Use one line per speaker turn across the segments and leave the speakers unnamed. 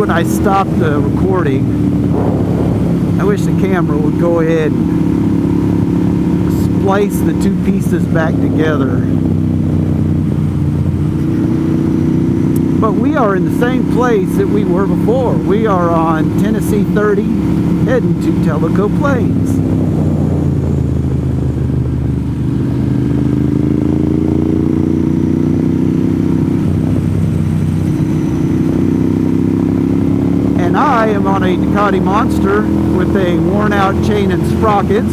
when I stopped the recording, I wish the camera would go ahead and splice the two pieces back together. But we are in the same place that we were before. We are on TN30 heading to Tellico Plains. And I am on a Ducati Monster with a worn out chain and sprockets.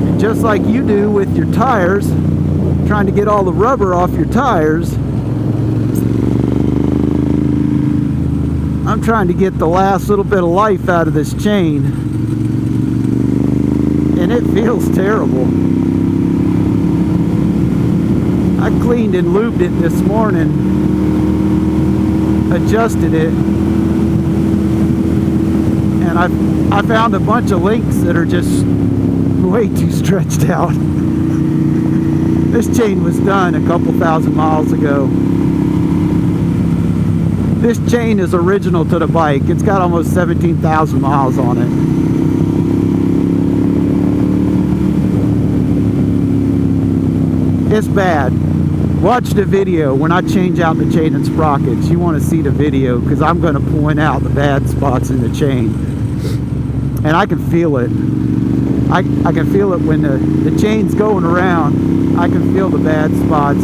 And just like you do with your tires, trying to get all the rubber off your tires, I'm trying to get the last little bit of life out of this chain, and it feels terrible. I cleaned and lubed it this morning, adjusted it, and I found a bunch of links that are just way too stretched out. This chain was done a couple thousand miles ago. This chain is original to the bike. It's got almost 17,000 miles on it. It's bad. Watch the video when I change out the chain and sprockets. You want to see the video because I'm going to point out the bad spots in the chain. And I can feel it. I can feel it when the chain's going around. I can feel the bad spots.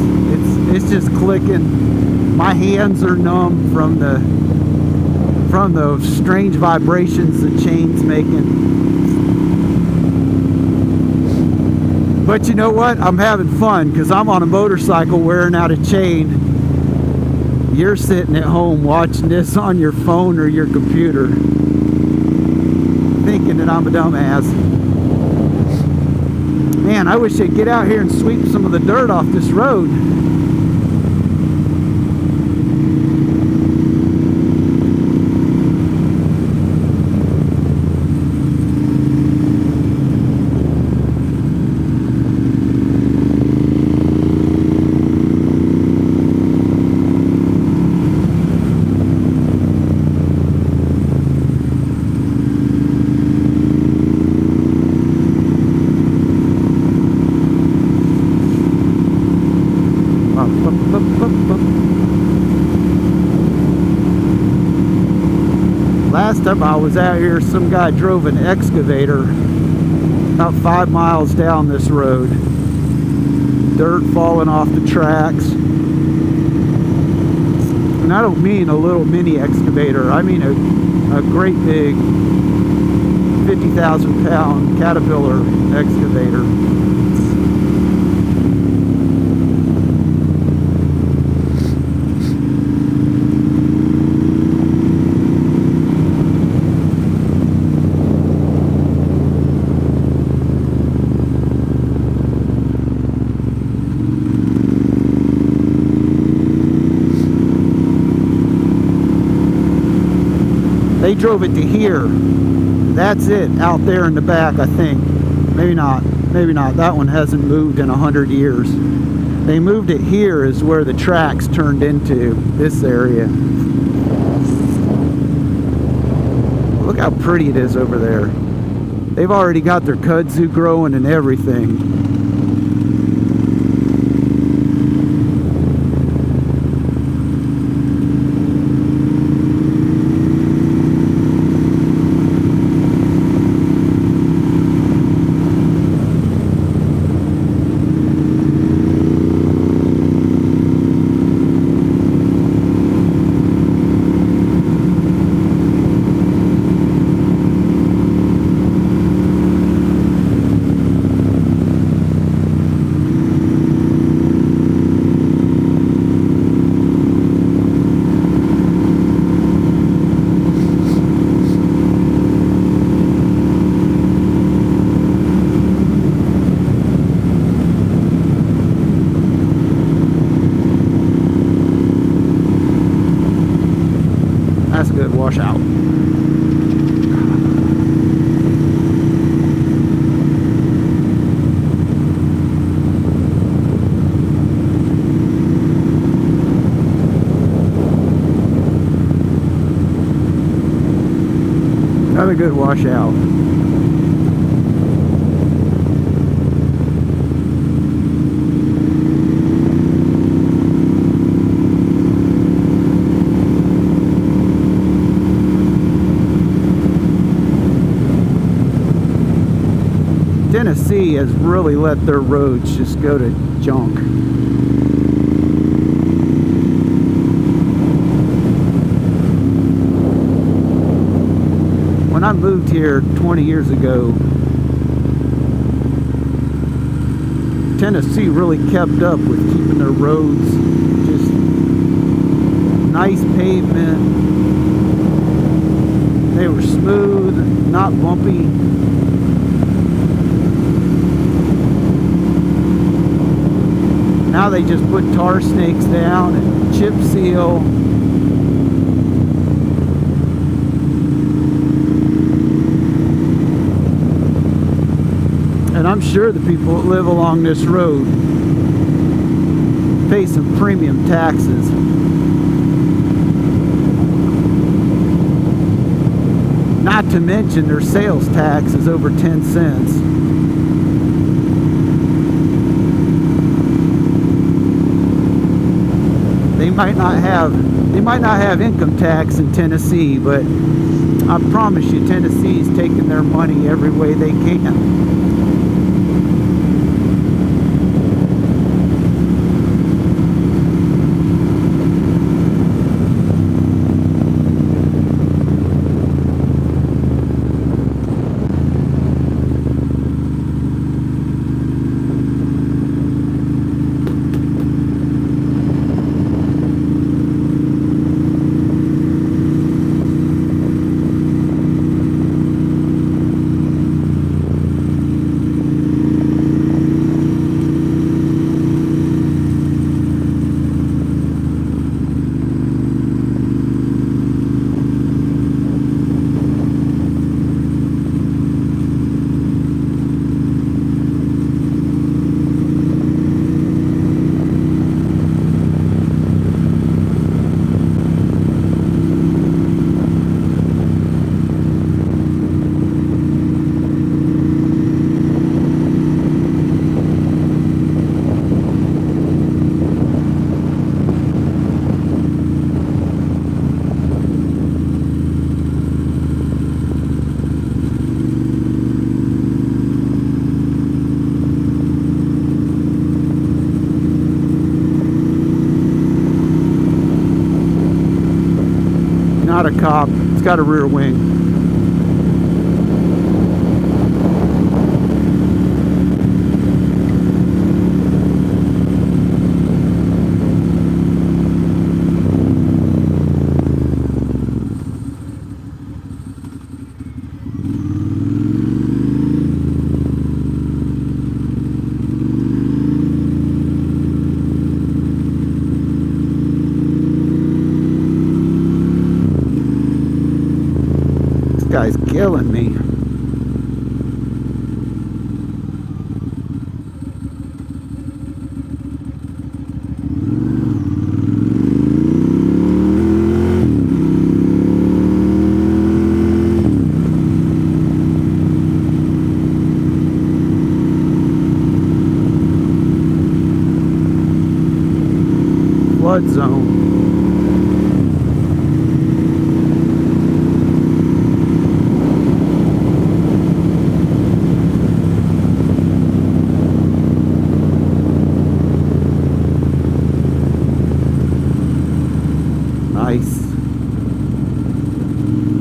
It's just clicking. My hands are numb from the strange vibrations the chain's making. But you know what? I'm having fun because I'm on a motorcycle wearing out a chain. You're sitting at home watching this on your phone or your computer, thinking that I'm a dumbass. Man, I wish they'd get out here and sweep some of the dirt off this road. Last time I was out here, some guy drove an excavator about 5 miles down this road. Dirt falling off the tracks. And I don't mean a little mini excavator. I mean a great big 50,000 pound Caterpillar excavator. They drove it to here. That's it, out there in the back, I think. Maybe not. Maybe not. That one hasn't moved in 100 years. They moved it here is where the tracks turned into, this area. Look how pretty it is over there. They've already got their kudzu growing and everything. Another good washout. Tennessee has really let their roads just go to junk. When I moved here 20 years ago, Tennessee really kept up with keeping their roads just nice pavement. They were smooth, not bumpy. Now they just put tar snakes down and chip seal. And I'm sure the people that live along this road pay some premium taxes. Not to mention their sales tax is over 10 cents. They might not have income tax in Tennessee, but I promise you Tennessee's taking their money every way they can. Not a cop. It's got a rear wing. This guy's killing me. Flood zone.